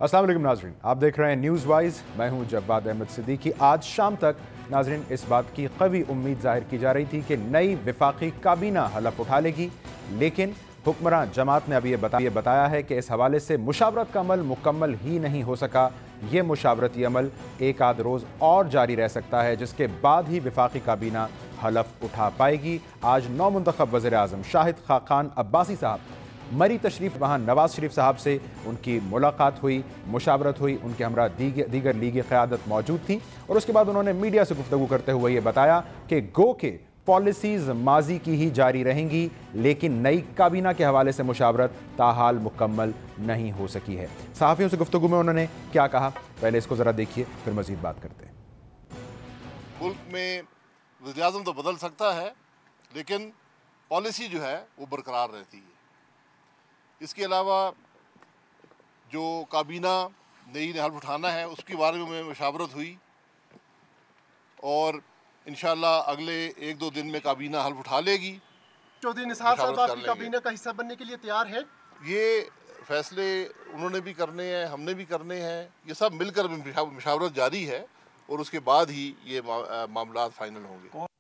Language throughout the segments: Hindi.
अस्सलाम वालेकुम नाजरीन, आप देख रहे हैं न्यूज़ वाइज। मैं हूं जवाद अहमद सिद्दीकी। आज शाम तक नाजरीन इस बात की कवी उम्मीद जाहिर की जा रही थी कि नई विफाकी काबीना हलफ उठा लेगी, लेकिन हुक्मरान जमात ने अभी ये बताया है कि इस हवाले से मुशावरत का अमल मुकम्मल ही नहीं हो सका। ये मुशावरती अमल एक आध रोज़ और जारी रह सकता है, जिसके बाद ही विफाकी काबीना हलफ उठा पाएगी। आज नौ मुंतखब वज़ीर आज़म शाहिद खाकान अब्बासी साहब मरी तशरीफ़, वहाँ नवाज शरीफ साहब से उनकी मुलाकात हुई, मुशावरत हुई, उनके हमरा दीगर लीगी क़यादत मौजूद थी और उसके बाद उन्होंने मीडिया से गुफ्तगू करते हुए ये बताया कि गो के पॉलिसीज़ माजी की ही जारी रहेंगी, लेकिन नई काबीना के हवाले से मुशावरत ताहाल मुकम्मल नहीं हो सकी है। सहाफ़ियों से गुफ्तगू में उन्होंने क्या कहा, पहले इसको ज़रा देखिए, फिर मज़ीद बात करते हैं। मुल्क में वज़ीर-ए-आज़म तो बदल सकता है, लेकिन पॉलिसी जो है वो बरकरार रहती है। इसके अलावा जो काबीना नई हल्फ उठाना है उसके बारे में मुशावरत हुई और इंशाअल्लाह अगले एक दो दिन में काबीना हल्फ उठा लेगी। चौधरी निसार साहब आपकी काबीना का हिस्सा बनने के लिए तैयार है? ये फैसले उन्होंने भी करने हैं, हमने भी करने हैं, ये सब मिलकर मुशावरत जारी है और उसके बाद ही ये मामला फाइनल होंगे।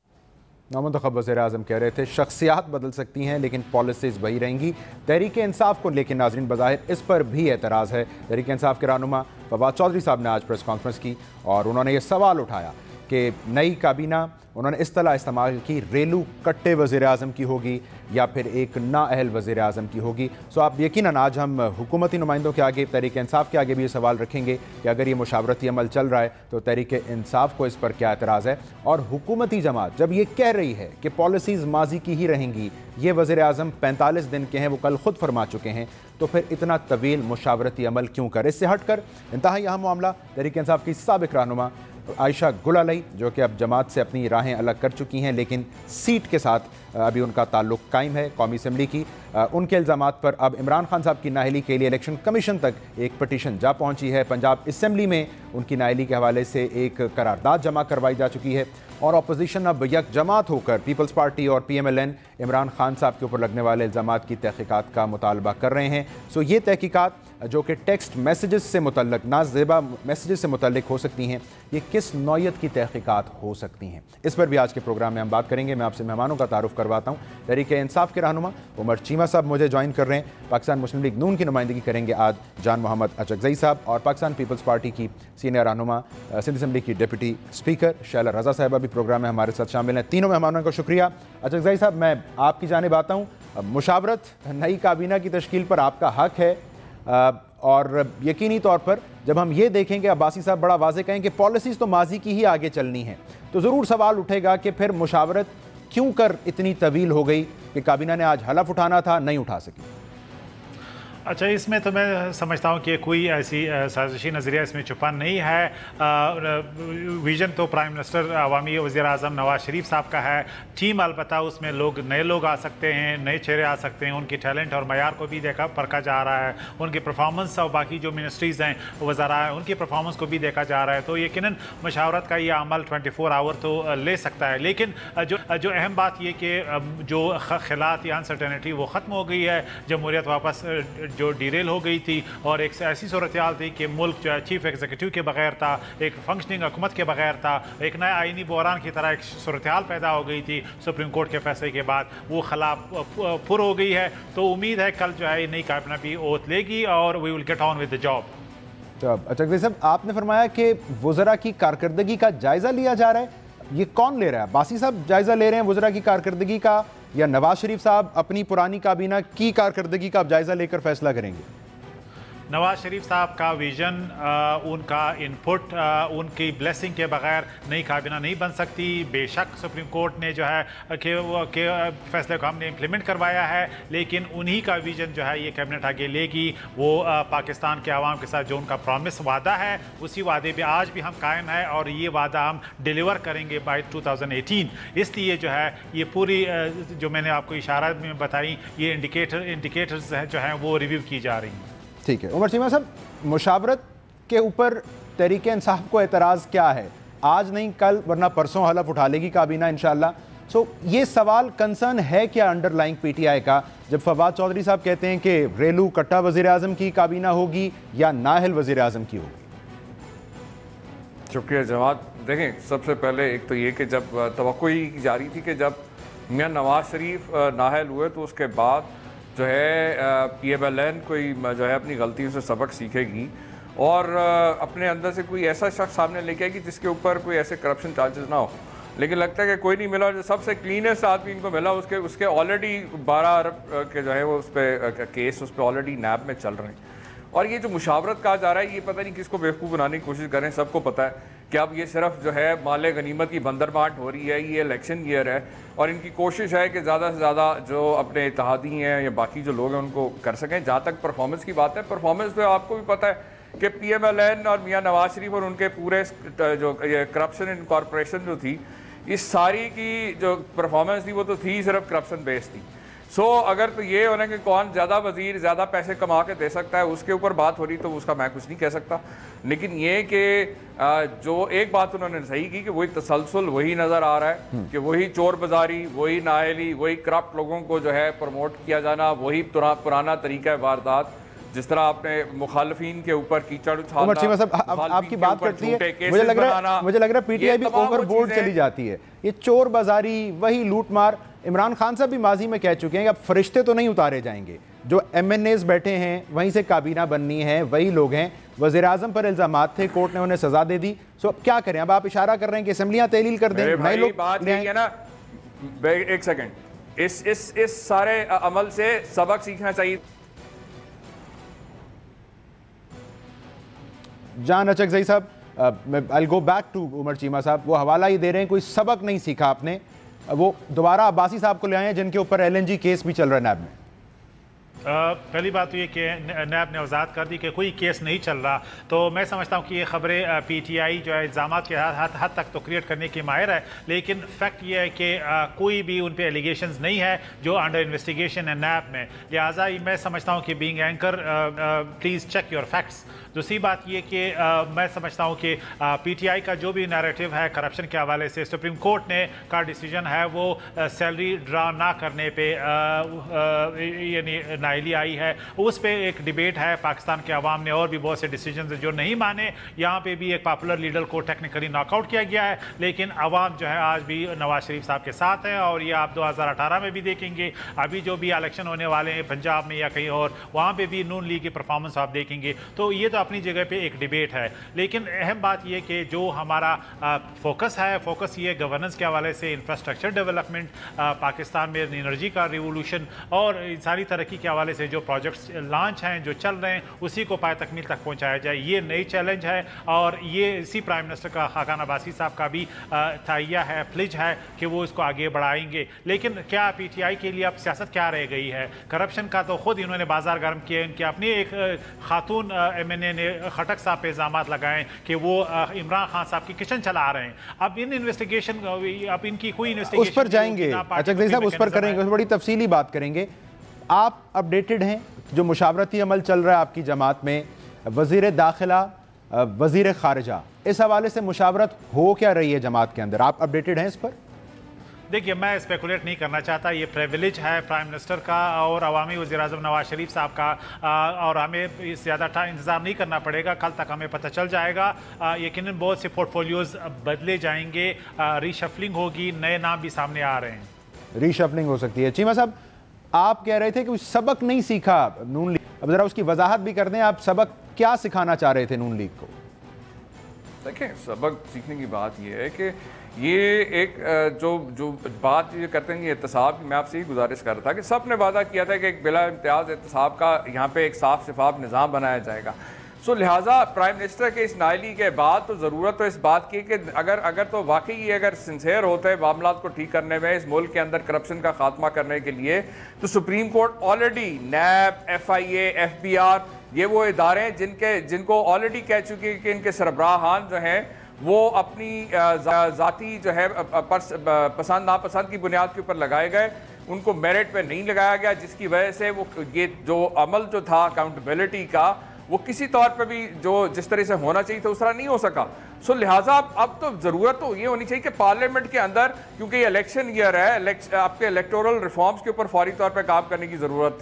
नामुंतखब वज़ीर-ए-आज़म कह रहे थे शख्सियात बदल सकती हैं लेकिन पॉलिसीज़ वही रहेंगी। तहरीक इंसाफ को लेकिन नाज़रीन बज़ाहिर इस पर भी एतराज़ है। तहरीक इंसाफ के रहनुमा फवाद चौधरी साहब ने आज प्रेस कॉन्फ्रेंस की और उन्होंने ये सवाल उठाया कि नई काबीना, उन्होंने इस्तेलाह इस्तेमाल की, रेलू कट्टे वज़ीर-ए-आज़म की होगी या फिर एक नाअहल वज़ीर-ए-आज़म की होगी। सो आप यकीनन आज हम हुकूमती नुमाइंदों के आगे, तहरीक इंसाफ के आगे भी ये सवाल रखेंगे कि अगर ये मुशावरती अमल चल रहा है तो तहरीक इंसाफ को इस पर क्या एतराज़ है। और हुकूमती जमात जब ये कह रही है कि पॉलिसीज़ माजी की ही रहेंगी, ये वज़ीर-ए-आज़म 45 दिन के हैं, वो कल ख़ुद फरमा चुके हैं, तो फिर इतना तवील मुशावरती अमल क्यों कर। इससे हट कर इंतहाई अहम मामला, तहरीक इंसाफ की साबिक़ रहनुमा आयशा गुल अलई, जो कि अब जमात से अपनी राहें अलग कर चुकी हैं, लेकिन सीट के साथ अभी उनका ताल्लुक कायम है कौमी असम्बली की। उनके इल्ज़ामात पर अब इमरान खान साहब की नाअहली के लिए इलेक्शन कमीशन तक एक पटिशन जा पहुंची है। पंजाब असम्बली में उनकी नाअहली के हवाले से एक करारदाद जमा करवाई जा चुकी है और अपोजिशन अब यक जमात होकर पीपल्स पार्टी और PMLN इमरान खान साहब के ऊपर लगने वाले इल्ज़ामात की तहकीकात का मुतालबा कर रहे हैं। सो ये तहकीकात जो कि टेक्स्ट मैसेजेस से मुतल्लक, नाज़ेबा मैसेजेस से मुतल्लिक हो सकती हैं, ये किस नौयत की तहकीकात हो सकती हैं, इस पर भी आज के प्रोग्राम में हम बात करेंगे। मैं आपसे मेहमानों का तारुफ करवाता हूँ। तहरीक इंसाफ के रहनुमा उमर चीमा साहब मुझे ज्वाइन कर रहे हैं। पाकिस्तान मुस्लिम लीग नून की नुमाइंदगी करेंगे आज जान मोहम्मद अचकज़ई साहब और पाकिस्तान पीपल्स पार्टी की सीनियर रहनुमा सिंध असम्बली की डिप्टी स्पीकर शैला रज़ा साहिबा भी प्रोग्राम में हमारे साथ शामिल हैं। तीनों मेहमानों का शुक्रिया। अचकज़ई साहब, मैं आपकी जानिब आता हूँ। मुशावरत नई काबीना की तश्कील पर आपका हक है और यकीनी तौर पर जब हम ये देखेंगे, अब्बासी साहब बड़ा वाज़ेह कहें कि पॉलिसीज़ तो माजी की ही आगे चलनी है, तो ज़रूर सवाल उठेगा कि फिर मुशावरत क्यों कर इतनी तवील हो गई कि काबीना ने आज हलफ उठाना था, नहीं उठा सकी। अच्छा, इसमें तो मैं समझता हूँ कि कोई ऐसी साजिशी नज़रिया इसमें छुपा नहीं है। विजन तो प्राइम मिनिस्टर अवामी वज़ीर-ए-आज़म नवाज शरीफ साहब का है। टीम अलबत्ता उसमें नए लोग आ सकते हैं, नए चेहरे आ सकते हैं, उनकी टैलेंट और मयार को भी परखा जा रहा है, उनकी परफॉर्मेंस और बाकी जो मिनिस्ट्रीज़ हैं, वज़रा हैं, उनकी परफॉर्मेंस को भी देखा जा रहा है। तो यकीनन मशावरत का ये अमल 24 आवर तो ले सकता है, लेकिन जो अहम बात ये कि जो खिलात या अनसर्टेनिटी वो ख़त्म हो गई है। जमहूरियत वापस जो डिरेल हो गई थी और एक ऐसी सूरत हाल थी कि मुल्क जो है चीफ एग्जीक्यूटिव के बगैर था, एक फंक्शनिंग हुकूमत के बगैर था, एक नया आइनी बहरान की तरह एक सूरत हाल पैदा हो गई थी। सुप्रीम कोर्ट के फैसले के बाद वो खला पुर हो गई है। तो उम्मीद है कल जो है नई काबीना भी ओथ लेगी और we will get on with the job. तो अच्छा साहब, आपने फरमाया कि वज़रा की कारकर्दगी का जायज़ा लिया जा रहा है, ये कौन ले रहा है? अब्बासी साहब जायज़ा ले रहे हैं वज़रा की कारकर्दगी का, या नवाज शरीफ साहब अपनी पुरानी काबीना की कारकर्दगी का जायज़ा लेकर फैसला करेंगे? नवाज शरीफ साहब का विजन, उनका इनपुट, उनकी ब्लेसिंग के बगैर नई काबीना नहीं बन सकती। बेशक सुप्रीम कोर्ट ने जो है कि फैसले को हमने इम्प्लीमेंट करवाया है, लेकिन उन्हीं का विजन जो है ये कैबिनेट आगे लेगी। वो पाकिस्तान के आवाम के साथ जो उनका प्रॉमिस वादा है, उसी वादे पे आज भी हम कायम है और ये वादा हम डिलीवर करेंगे बाय 2018। इसलिए जो है ये पूरी जो मैंने आपको इशारा में बताई, ये इंडिकेटर्स जो हैं वो रिव्यू की जा रही हैं। ठीक है उमर चीमा साहब, मुशावरत के ऊपर तहरीक इंसाफ को एतराज़ क्या है? आज नहीं कल, वरना परसों हलफ उठा लेगी काबीना इंशाअल्लाह। सो ये सवाल कंसर्न है क्या अंडरलाइंग पीटीआई का, जब फवाद चौधरी साहब कहते हैं कि रेलू कट्टा वज़ीर आज़म की काबीना होगी या नाहल वज़ीर आज़म की होगी? शुक्रिया जमात। देखें, सबसे पहले एक तो ये कि जब तवक्को ही जा रही थी कि जब मियां नवाज शरीफ नाहल हुए तो उसके बाद जो है PMLN कोई जो है अपनी गलतियों से सबक सीखेगी और अपने अंदर से कोई ऐसा शख्स सामने लेके आएगी जिसके ऊपर कोई ऐसे करप्शन चार्जेस ना हो। लेकिन लगता है कि कोई नहीं मिला, जो सबसे क्लीनेस्ट आदमी इनको मिला, उसके ऑलरेडी 12 अरब के जो है वो उस पर केस उस पर ऑलरेडी नैब में चल रहे हैं। और ये जो मुशावरत कहा जा रहा है, ये पता नहीं किसको बेवकूफ़ बनाने की कोशिश कर रहे हैं। सबको पता है कि अब ये सिर्फ जो है माले गनीमत की बंदरबांट हो रही है, ये इलेक्शन ईयर है और इनकी कोशिश है कि ज़्यादा से ज़्यादा जो अपने इत्तेहादी हैं या बाकी जो लोग हैं उनको कर सकें। जहाँ तक परफॉर्मेंस की बात है, परफॉर्मेंस तो आपको भी पता है कि PMLN और मियां नवाज शरीफ और उनके पूरे जो ये करप्शन इनकॉर्पोरेशन जो थी, इस सारी की जो परफॉर्मेंस थी वो तो थी सिर्फ करप्शन बेस्ड थी। सो अगर तो ये होना कि कौन ज़्यादा वजीर ज़्यादा पैसे कमा के दे सकता है उसके ऊपर बात हो रही तो उसका मैं कुछ नहीं कह सकता। लेकिन ये कि जो एक बात उन्होंने सही की कि वही तसलसल वही नज़र आ रहा है कि वही चोर बाजारी, वही नाहली, वही करप्ट लोगों को जो है प्रमोट किया जाना, वही पुराना तरीका है वारदात। जिस तरह आपने मुखालफीन के ऊपर कीचड़ उछालना, आपकी बात करती है, मुझे लग रहा है पीटीआई भी ओवरबोर्ड चली जाती है। ये चोर बाजारी, वही लूटमार। इमरान खान साहब भी माजी में कह चुके हैं कि अब फरिश्ते तो नहीं उतारे जाएंगे, जो MNAs बैठे हैं वहीं से काबीना बननी है, वही लोग हैं। वज़ीर आज़म पर इल्ज़ामात थे, कोर्ट ने उन्हें सजा दे दी। सो अब क्या करें? अब आप इशारा कर रहे हैं कि असेंबलियां तहलील कर दें, नए लोग। बात यही है ना, एक सेकंड, इस सारे अमल से सबक सीखना चाहिए। जान अचकज़ई साहब, I go back to Umar Cheema साहब, वो हवाला ही दे रहे हैं कोई सबक नहीं सीखा आपने। वो दोबारा अब्बासी साहब को ले आए हैं जिनके ऊपर LNG केस भी चल रहा है नैब में। पहली बात तो ये कि नैब ने वजाहत कर दी कि कोई केस नहीं चल रहा, तो मैं समझता हूँ कि ये खबरें PTI जो है इल्ज़ाम के हद तक तो क्रिएट करने की माहिर है, लेकिन फैक्ट ये है कि कोई भी उन पर एलिगेशंस नहीं है जो अंडर इन्वेस्टिगेशन है नैब में। लिहाजा मैं समझता हूँ कि being anchor please check your facts. दूसरी बात ये कि मैं समझता हूँ कि PTI का जो भी नैरेटिव है करप्शन के हवाले से, सुप्रीम कोर्ट ने का डिसीजन है वो सैलरी ड्रा ना करने पे यानी नाइली आई है, उस पे एक डिबेट है। पाकिस्तान के अवाम ने और भी बहुत से डिसीजन जो नहीं माने, यहाँ पे भी एक पॉपुलर लीडर को टेक्निकली नॉकआउट किया गया है, लेकिन अवाम जो है आज भी नवाज शरीफ साहब के साथ है। और ये आप 2018 में भी देखेंगे, अभी जो भी इलेक्शन होने वाले हैं पंजाब में या कहीं और, वहाँ पे भी नून लीग की परफॉर्मेंस आप देखेंगे। तो ये तो अपनी जगह पे एक डिबेट है, लेकिन अहम बात ये कि जो हमारा फोकस है, फोकस ये गवर्नेंस के हवाले से, इंफ्रास्ट्रक्चर डेवलपमेंट, पाकिस्तान में एनर्जी का रिवोल्यूशन और इंसानी तरक्की के हवाले से जो प्रोजेक्ट्स लॉन्च हैं, जो चल रहे हैं, उसी को पाए तकमील तक पहुंचाया जाए। ये नई चैलेंज है और ये इसी प्राइम मिनिस्टर का खाकान अब्बासी साहब का भी थाइया है, प्लिज है कि वो इसको आगे बढ़ाएंगे। लेकिन क्या PTI के लिए अब सियासत क्या रह गई है? करप्शन का तो खुद इन्होंने बाजार गर्म किए। इनकी अपनी एक खातून MNA ने खटक साहब पे इल्जामात लगाए कि वो इमरान खान साहब की किचन चला रहे हैं। अब इन इन्वेस्टिगेशन, अब इनकी कोई इन्वेस्टिगेशन उस पर जाएंगे, अचकज़ई साहब उस पर करेंगे, बड़ी तफसीली बात करेंगे। आप अपडेटेड हैं जो मुशावरती अमल चल रहा है आपकी जमात में, वज़ीर दाखिला, वज़ीर खारिजा, इस हवाले से मुशावरत हो क्या रही है जमात के अंदर? आप अपडेटेड हैं इस पर? देखिए, मैं स्पेकुलेट नहीं करना चाहता, ये प्रिविलेज है प्राइम मिनिस्टर का और अवामी वज़ीर आज़म नवाज शरीफ साहब का, और हमें ज़्यादा इंतज़ार नहीं करना पड़ेगा, कल तक हमें पता चल जाएगा। यकीनन बहुत से पोर्टफोलियोज़ बदले जाएंगे, रीशफलिंग होगी, नए नाम भी सामने आ रहे हैं, रीशफलिंग हो सकती है। चीमा साहब, आप कह रहे थे कि सबक नहीं सीखा नून लीग, अब ज़रा उसकी वजाहत भी कर दें, आप सबक क्या सिखाना चाह रहे थे नून लीग को? देखिए, सबक सीखने की बात यह है कि ये एक जो बात ये करते हैं एहतसाब, मैं आपसे ही गुजारिश कर रहा था कि सब ने वादा किया था कि एक बिला इम्तियाज़ एहतसाब का यहाँ पे एक साफ शफाफ निज़ाम बनाया जाएगा। सो लिहाजा प्राइम मिनिस्टर के इस नाइली के बाद तो ज़रूरत तो इस बात की कि अगर तो वाकई अगर सिंसेयर होते हैं मामला को ठीक करने में, इस मुल्क के अंदर करप्शन का खात्मा करने के लिए, तो सुप्रीम कोर्ट ऑलरेडी नैब, FIA, FBR, ये वो इदारे हैं जिनको ऑलरेडी कह चुकी है कि इनके सरबराहान जो हैं वो अपनी ज़ाती जो है पसंद नापसंद की बुनियाद के ऊपर लगाए गए, उनको मेरिट पे नहीं लगाया गया, जिसकी वजह से वो ये जो अमल जो था अकाउंटेबिलिटी का, वो किसी तौर पे भी जो जिस तरह से होना चाहिए था उस तरह नहीं हो सका। सो लिहाजा अब तो ज़रूरत तो ये होनी चाहिए कि पार्लियामेंट के अंदर, क्योंकि ये इलेक्शन ईयर है, आपके इलेक्टोरल रिफॉर्म्स के ऊपर फौरी तौर पर काम करने की ज़रूरत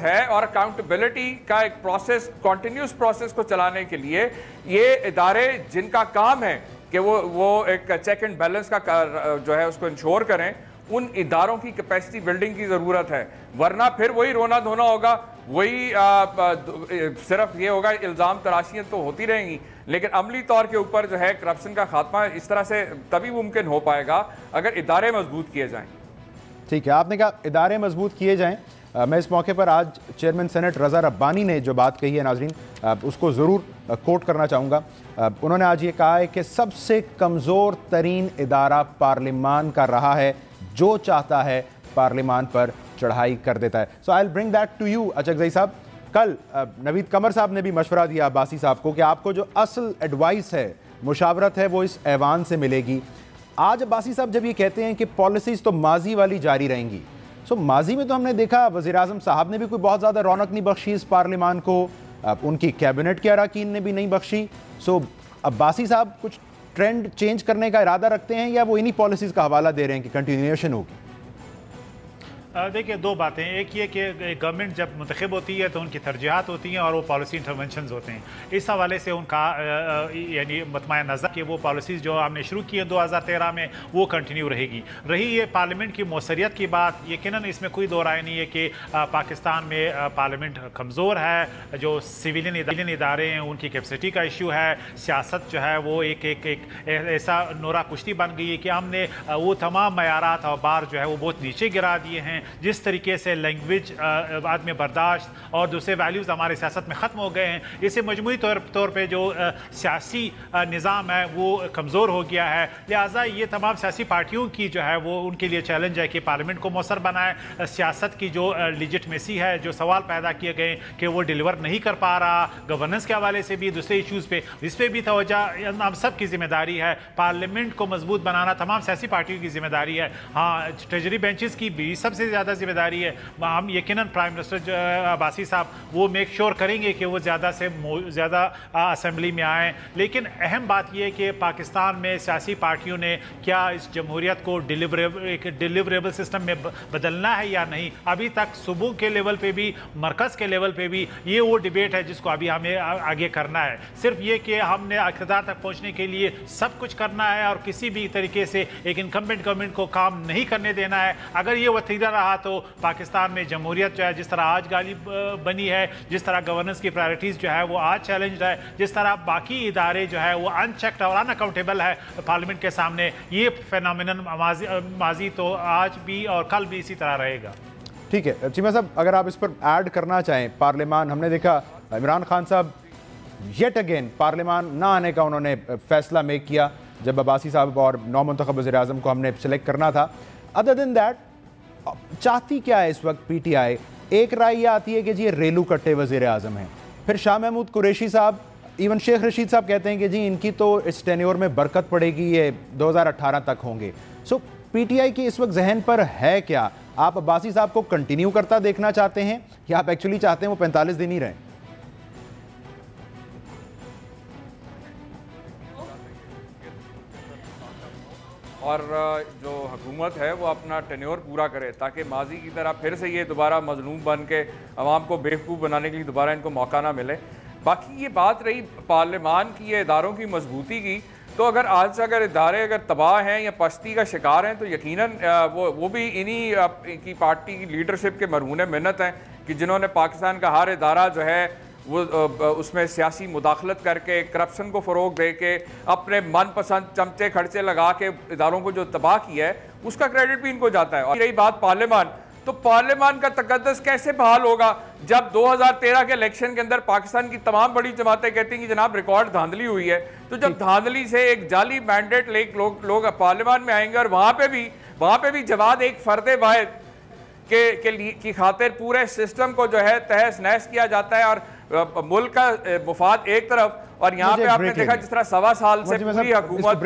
है और अकाउंटेबिलिटी का एक प्रोसेस, कॉन्टिन्यूस प्रोसेस को चलाने के लिए ये इदारे जिनका काम है कि वो एक चेक एंड बैलेंस का जो है उसको इंश्योर करें, उन इदारों की कैपेसिटी बिल्डिंग की ज़रूरत है। वरना फिर वही रोना धोना होगा, वही सिर्फ ये होगा, इल्ज़ाम तराशियाँ तो होती रहेंगी, लेकिन अमली तौर के ऊपर जो है करप्शन का खात्मा इस तरह से तभी मुमकिन हो पाएगा अगर इदारे मजबूत किए जाएँ। ठीक है, आपने कहा इदारे मजबूत किए जाएँ। मैं इस मौके पर आज चेयरमैन सेनेट रज़ा रब्बानी ने जो बात कही है नाजरीन, उसको ज़रूर कोट करना चाहूँगा। उन्होंने आज ये कहा है कि सबसे कमज़ोर तरीन इदारा पार्लिमान का रहा है, जो चाहता है पार्लिमान पर चढ़ाई कर देता है। So I will bring that to you Achakzai साहब। कल नवीद कमर साहब ने भी मशवरा दिया अब्बासी साहब को कि आपको जो असल एडवाइस है, मुशावरत है, वो इस ऐवान से मिलेगी। आज अब्बासी साहब जब ये कहते हैं कि पॉलिसीज़ तो माजी वाली जारी रहेंगी, सो माजी में तो हमने देखा वज़ीर-ए-आज़म साहब ने भी कोई बहुत ज़्यादा रौनक नहीं बख्शी इस पार्लिमान को, उनकी कैबिनेट के अरकान ने भी नहीं बख्शी। सो अब्बासी साहब कुछ ट्रेंड चेंज करने का इरादा रखते हैं या वो इन्हीं पॉलिसीज़ का हवाला दे रहे हैं कि कंटिन्यूएशन होगी? देखिए, दो बातें। एक ये कि गवर्नमेंट जब मुंतखब होती है तो उनकी तरजीहात होती हैं और वो पॉलिसी इंटरवेंशंस होते हैं। इस हवाले से उनका यानी मतमाया नज़र कि वो पॉलिसीज़ जो हमने शुरू की है 2013 में वो कंटिन्यू रहेगी। रही ये पार्लियामेंट की मौसरियत की बात, यकीनन इसमें कोई दो राय नहीं है कि पाकिस्तान में पार्लियामेंट कमज़ोर है। जो सिविलियन इदारे हैं उनकी कैपेसिटी का इशू है। सियासत जो है वो एक ऐसा नोरा कुश्ती बन गई है कि हमने वो तमाम मयारात और बार जो है वो बहुत नीचे गिरा दिए हैं। जिस तरीके से लैंग्वेज, आदमी बर्दाश्त और दूसरे वैल्यूज़ हमारे सियासत में ख़त्म हो गए हैं, इससे मजमूई तौर पे जो सियासी निज़ाम है वो कमज़ोर हो गया है। लिहाजा ये तमाम सियासी पार्टियों की जो है वो उनके लिए चैलेंज है कि पार्लियामेंट को मौसर बनाए। सियासत की जो लिजिटमेसी है, जो सवाल पैदा किए गए कि वो डिलीवर नहीं कर पा रहा, गवर्नेंस के हवाले से भी, दूसरे इशूज़ पे, इस पर भी तवज्जो हम सब की जिम्मेदारी है। पार्लियामेंट को मजबूत बनाना तमाम सियासी पार्टियों की जिम्मेदारी है। हाँ, ट्रेजरी बेंचेस की भी सबसे ज़्यादा जिम्मेदारी है। हम यकीनन प्राइम मिनिस्टर अब्बासी साहब वो मेक श्योर करेंगे कि वो ज़्यादा से ज़्यादा असेंबली में आएँ। लेकिन अहम बात यह है कि पाकिस्तान में सियासी पार्टियों ने क्या इस जमहूरियत को एक डिलीवरेबल सिस्टम में बदलना है या नहीं। अभी तक सूबों के लेवल पे भी, मरकज़ के लेवल पे भी ये वो डिबेट है जिसको अभी हमें आगे करना है। सिर्फ ये कि हमने इक़्तिदार तक पहुँचने के लिए सब कुछ करना है और किसी भी तरीके से एक इनकम्बेंट गवर्नमेंट को काम नहीं करने देना है। अगर ये वतीरा रहा तो पाकिस्तान में जमहूरियत जो है जिस तरह आज गालिब बनी है, जिस तरह गवर्नेंस की प्रायोरिटीज़ जो है वो आज चैलेंज है, जिस तरह बाकी इदारे जो है वो अनचेक्ड और अनअकाउंटेबल है पार्लियामेंट के सामने, ये फेनोमेनन माजी तो आज भी और कल भी इसी तरह रहेगा। ठीक है चीमा साहब, अगर आप इस पर ऐड करना चाहें, पार्लियामान हमने देखा इमरान खान साहब येट अगेन पार्लियामान ना आने का उन्होंने फैसला मेक किया जब अब्बासी साहब और नौ मुंतखब वज़ीर-ए-आज़म को हमने सेलेक्ट करना था। अदर देन दैट चाहती क्या है इस वक्त पीटीआई? एक राय यह आती है कि जी ये रेलू कट्टे वज़ीर-ए-आज़म हैं, फिर शाह महमूद कुरैशी साहब, इवन शेख रशीद साहब कहते हैं कि जी इनकी तो इस टेन्योर में बरकत पड़ेगी, ये 2018 तक होंगे। सो पीटीआई की इस वक्त जहन पर है क्या? आप अब्बासी साहब को कंटिन्यू करता देखना चाहते हैं या आप एक्चुअली चाहते हैं वो 45 दिन ही रहें? और जो हुकूमत है वो अपना टेन्योर पूरा करे ताकि माजी की तरह फिर से ये दोबारा मजलूम बन के अवाम को बेवकूफ़ बनाने के लिए दोबारा इनको मौका ना मिले। बाकी ये बात रही पार्लियामान की, ये इदारों की मजबूती की, तो अगर इदारे अगर तबाह हैं या पस्ती का शिकार हैं तो यकीनन वो भी इन्हीं की पार्टी की लीडरशिप के मरहून मिन्नत हैं कि जिन्होंने पाकिस्तान का हर इदारा जो है वो उसमें सियासी मुदाखलत करके, करप्शन को फ़रोग दे के, अपने मनपसंद चमचे खर्चे लगा के इदारों को जो तबाह किया है उसका क्रेडिट भी इनको जाता है। और रही बात पार्लियामान, तो पार्लियामान का तकद्दस कैसे बहाल होगा जब 2013 के इलेक्शन के अंदर पाकिस्तान की तमाम बड़ी जमातें कहती हैं कि जनाब रिकॉर्ड धांधली हुई है। तो जब धांधली से एक जाली मैंडेट ले लोग पार्लियामान में आएंगे और वहाँ पे भी जवाब एक फर्द वाहिद की खातिर पूरे सिस्टम को जो है तहस नहस किया जाता है और मुल्क का मुफाद एक तरफ, और यहाँ पे आपने देखा जिस तरह 1.25 साल से पूरी हुकूमत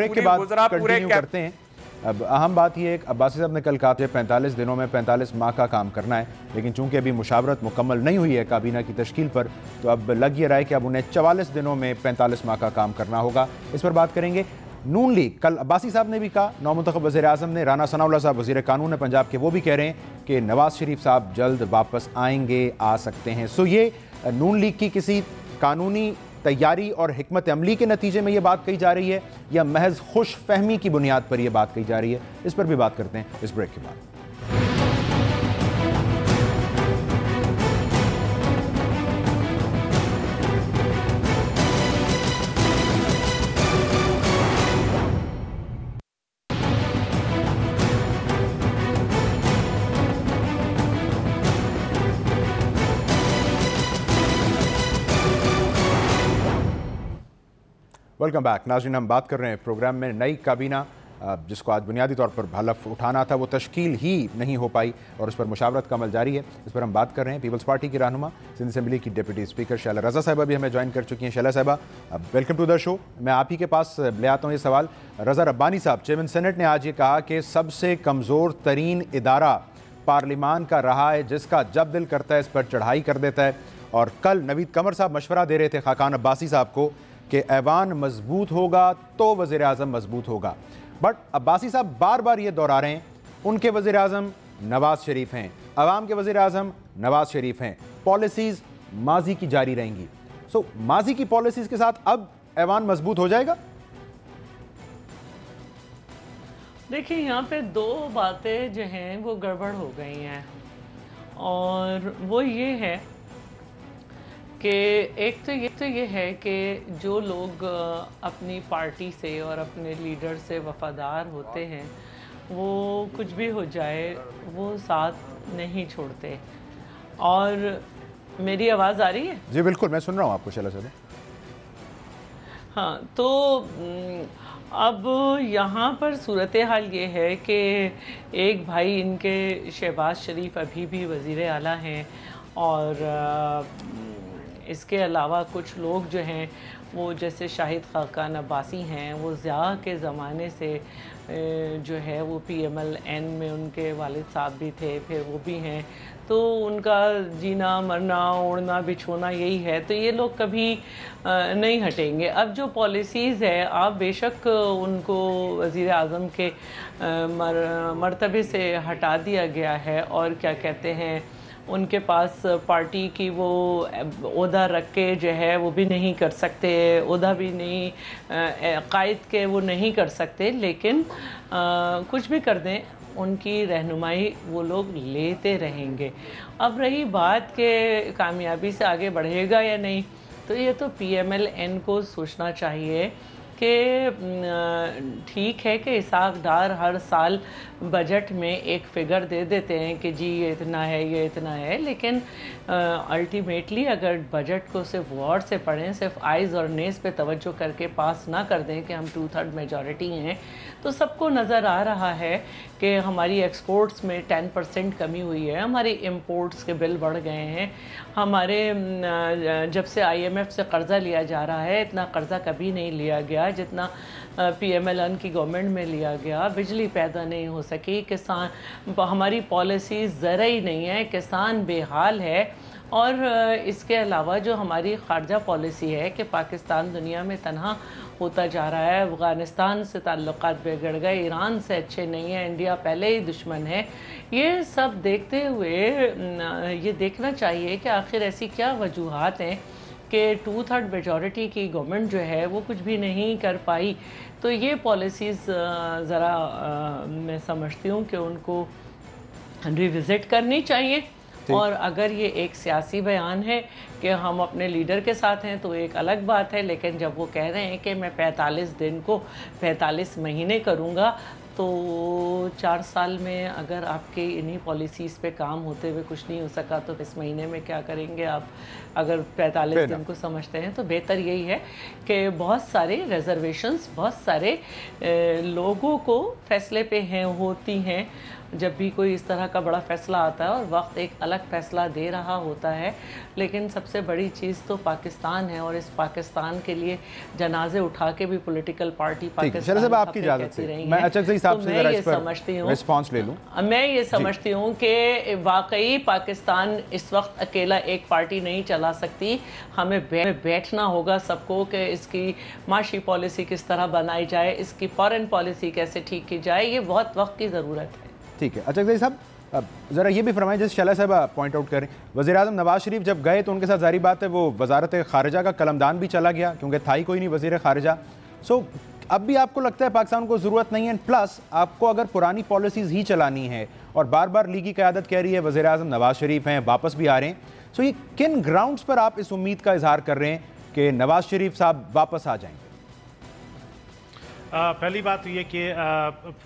पूरे करते हैं। अब अहम बात यह है कि अब्बासी साहब ने कल कहा था 45 दिनों में 45 माह का काम करना है, लेकिन चूंकि अभी मुशावरत मुकम्मल नहीं हुई है काबीना की तश्कील पर, तो अब लग ये रहा है कि अब उन्हें 44 दिनों में 45 माह का काम करना होगा। इस पर बात करेंगे। नून लीग, कल अब्बासी साहब ने भी कहा, नौमुंतखब वज़ीर आज़म ने, राना सनाउल्लाह साहब वज़ीर कानून है पंजाब के, वो भी कह रहे हैं कि नवाज शरीफ साहब जल्द वापस आएंगे, आ सकते हैं। सो ये नून लीग की किसी कानूनी तैयारी और हिकमत अमली के नतीजे में ये बात कही जा रही है या महज खुश फहमी की बुनियाद पर यह बात कही जा रही है, इस पर भी बात करते हैं इस ब्रेक के बाद। वेलकम बैक नाज़रीन। हम बात कर रहे हैं प्रोग्राम में नई काबीना जिसको आज बुनियादी तौर पर हलफ उठाना था, वो तश्कील ही नहीं हो पाई और उस पर मुशावरत का अमल जारी है। इस पर हम बात कर रहे हैं। पीपल्स पार्टी की रहनुमा, सिंध असेंबली की डिप्टी स्पीकर शैला रज़ा साहिबा भी हमें ज्वाइन कर चुकी हैं। शैला साहिबा, वेलकम टू द शो। मैं आप ही के पास ले आता हूँ ये सवाल। रज़ा रब्बानी साहब, चेयरमैन सेनेट ने आज ये कहा कि सबसे कमज़ोर तरीन इदारा पार्लिमान का रहा है, जिसका जब दिल करता है इस पर चढ़ाई कर देता है। और कल नवीद कमर साहब मशवरा दे रहे थे खाकान अब्बासी साहब को कि ऐवान मजबूत होगा तो वज़ीर आज़म मजबूत होगा। बट अब्बासी साहब बार बार ये दोहरा रहे हैं उनके वज़ीर आज़म नवाज शरीफ हैं, अवाम के वज़ीर आज़म नवाज शरीफ हैं, पॉलिसीज़ माजी की जारी रहेंगी। सो माजी की पॉलिसीज़ के साथ अब ऐवान मजबूत हो जाएगा? देखिए, यहाँ पे दो बातें जो हैं वो गड़बड़ हो गई हैं, और वो ये है कि एक तो ये है कि जो लोग अपनी पार्टी से और अपने लीडर से वफ़ादार होते हैं, वो कुछ भी हो जाए वो साथ नहीं छोड़ते। और मेरी आवाज़ आ रही है? जी बिल्कुल, मैं सुन रहा हूँ आपको शैला साहब। हाँ, तो अब यहाँ पर सूरत हाल ये है कि एक भाई इनके शहबाज शरीफ अभी भी वज़ीर आला हैं, और इसके अलावा कुछ लोग जो हैं वो जैसे शाहिद खाकान अब्बासी हैं, वो ज़िया के ज़माने से जो है वो PMLN में उनके वालिद साहब भी थे, फिर वो भी हैं, तो उनका जीना मरना उड़ना बिछोना यही है, तो ये लोग कभी नहीं हटेंगे। अब जो पॉलिसीज़ है, आप बेशक उनको वज़ीर आज़म के मर्तबे से हटा दिया गया है, और क्या कहते हैं, उनके पास पार्टी की वो ओहदा रख के जो है वो भी नहीं कर सकते, ओहदा भी नहीं कायद के वो नहीं कर सकते, लेकिन कुछ भी कर दें उनकी रहनुमाई वो लोग लेते रहेंगे। अब रही बात के कामयाबी से आगे बढ़ेगा या नहीं, तो ये तो PMLN को सोचना चाहिए कि ठीक है कि इसाक डार हर साल बजट में एक फ़िगर दे देते हैं कि जी ये इतना है, ये इतना है, लेकिन अल्टीमेटली अगर बजट को सिर्फ गौर से पढ़ें, सिर्फ आइज़ और नेस पे तवज्जो करके पास ना कर दें कि हम 2/3 मेजॉरिटी हैं, तो सबको नज़र आ रहा है कि हमारी एक्सपोर्ट्स में 10% कमी हुई है, हमारी इंपोर्ट्स के बिल बढ़ गए हैं, हमारे जब से IMF से कर्ज़ा लिया जा रहा है इतना कर्ज़ा कभी नहीं लिया गया जितना PMLN की गवर्नमेंट में लिया गया, बिजली पैदा नहीं हो सकी, किसान, हमारी पॉलिसी ज़रा ही नहीं है, किसान बेहाल है। और इसके अलावा जो हमारी ख़ारजा पॉलिसी है कि पाकिस्तान दुनिया में तन्हा होता जा रहा है, अफ़गानिस्तान से ताल्लुकात बिगड़ गए, ईरान से अच्छे नहीं हैं, इंडिया पहले ही दुश्मन है, ये सब देखते हुए ये देखना चाहिए कि आखिर ऐसी क्या वजूहात हैं कि 2/3 मेजॉरिटी की गवर्नमेंट जो है वो कुछ भी नहीं कर पाई। तो ये पॉलिसीज़ ज़रा मैं समझती हूँ कि उनको रिविज़िट करनी चाहिए। और अगर ये एक सियासी बयान है कि हम अपने लीडर के साथ हैं तो एक अलग बात है, लेकिन जब वो कह रहे हैं कि मैं 45 दिन को 45 महीने करूँगा, तो 4 साल में अगर आपके इन्हीं पॉलिसीज़ पे काम होते हुए कुछ नहीं हो सका तो इस महीने में क्या करेंगे आप? अगर 45 दिन को समझते हैं तो बेहतर यही है कि बहुत सारे रिजर्वेशंस बहुत सारे लोगों को फैसले पे हैं होती हैं, जब भी कोई इस तरह का बड़ा फैसला आता है और वक्त एक अलग फैसला दे रहा होता है, लेकिन सबसे बड़ी चीज़ तो पाकिस्तान है और इस पाकिस्तान के लिए जनाजे उठा के भी पॉलिटिकल पार्टी पाकिस्तान आपकी इजाज़त से मैं अचक से हिसाब से मैं ये समझती हूँ रिस्पांस ले लूँ। मैं ये समझती हूँ कि वाकई पाकिस्तान इस वक्त अकेला एक पार्टी नहीं चला सकती। हमें बैठना होगा सबको कि इसकी माशी पॉलिसी किस तरह बनाई जाए, इसकी फॉरेन पॉलिसी कैसे ठीक की जाए, ये बहुत वक्त की ज़रूरत है। ठीक है, अच्छा साहब ज़रा ये भी फरमाएं, जैसे शैला साहब पॉइंट आउट करें, वज़ीर-ए-आज़म नवाज शरीफ जब गए तो उनके साथ जारी बात है वो वजारत खारिजा का कलमदान भी चला गया क्योंकि था ही कोई नहीं वज़ीर खारिजा। सो अब भी आपको लगता है पाकिस्तान को ज़रूरत नहीं है, प्लस आपको अगर पुरानी पॉलिसीज़ ही चलानी है और बार बार लीगी क़यादत कह रही है वज़ीर-ए-आज़म नवाज शरीफ हैं, वापस भी आ रहे हैं, सो ये किन ग्राउंड्स पर आप इस उम्मीद का इजहार कर रहे हैं कि नवाज शरीफ साहब वापस आ जाएंगे? पहली बात तो ये कि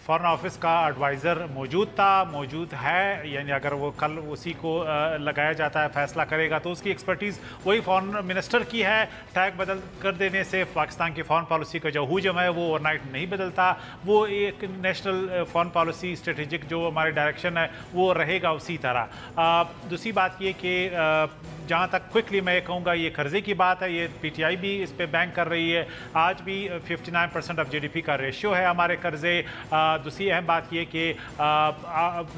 फॉरेन ऑफिस का एडवाइज़र मौजूद है, यानी अगर वो कल उसी को लगाया जाता है, फैसला करेगा तो उसकी एक्सपर्टीज़ वही फॉरेन मिनिस्टर की है। टैग बदल कर देने से पाकिस्तान की फॉरेन पॉलिसी का जो हुजम है वो ओवरनाइट नहीं बदलता, वो एक नेशनल फॉरेन पॉलिसी स्ट्रेटेजिक जो हमारे डायरेक्शन है वो रहेगा उसी तरह। दूसरी बात ये कि जहाँ तक क्विकली मैं कहूँगा ये कर्जे की बात है, ये PTI भी इस पर बैंक कर रही है। आज भी 59% ऑफ GDP का रेशियो है हमारे कर्जे। दूसरी अहम बात ये कि